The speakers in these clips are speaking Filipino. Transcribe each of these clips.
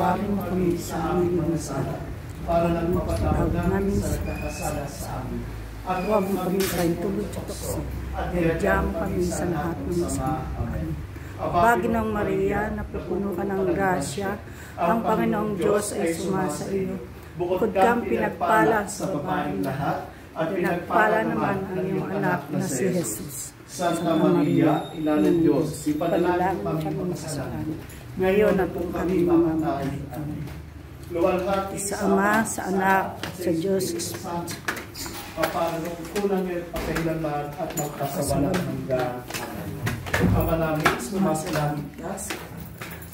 Tawarin mo kami sa aming mga sala, para lang mapatawad namin sa nagkakasala sa amin. At huwag mo kami paintulot sa tukso, at iradyan kami sa lahat ng masama. Amen. Bagay ng Maria, napupuno ka ng grasya, ang Panginoong Diyos ay sumasa iyo. Bukod kang pinagpala sa babaeng lahat, at pinagpala naman ang iyong anak na si Jesus. Santa Maria, Ina ng Diyos, ipanalangin kami makasalanan, ngayon at kung kami mamamatay. Amen. Sa Ama, sa Anak, at sa Diyos. Papanong kulang yung pakailanman at magkasawalan hanggang. Ama namin, sumasalangit ka.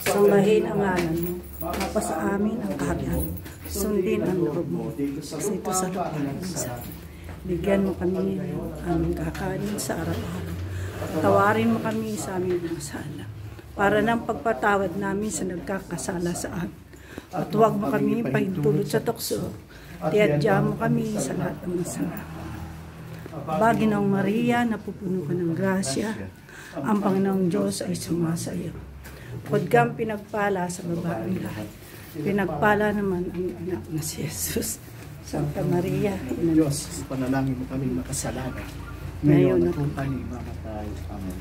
Sambahin ang ngalan mo, mapasa amin ang kaharian. Sundin ang loob mo, sa ito sa lupa ng sa bigyan mo kami ng aming kakanin sa araw-araw. Tawarin mo kami sa aming mga sala, para ng pagpatawad namin sa nagkakasala sa amin. At huwag mo kami pahintulot sa tukso, tiadya mo kami sa lahat ng masama. Bagay ng Maria, napupuno ka ng grasya, ang Panginoong Diyos ay sumasa iyo. Huwag kang pinagpala sa babaeng lahat, pinagpala naman ang anak na si Jesus. Santa Maria, Ina ng Diyos, panalangin mo kami makasalanan, ngayon at kung kami mamatay. Amen.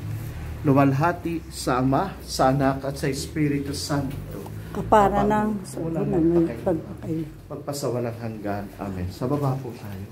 Luwalhati sa Ama, sa Anak, at sa Espiritu Santo, kapara ng sa unang may pagpakail, magpasawalang hanggan. Amen. Sa baba po tayo.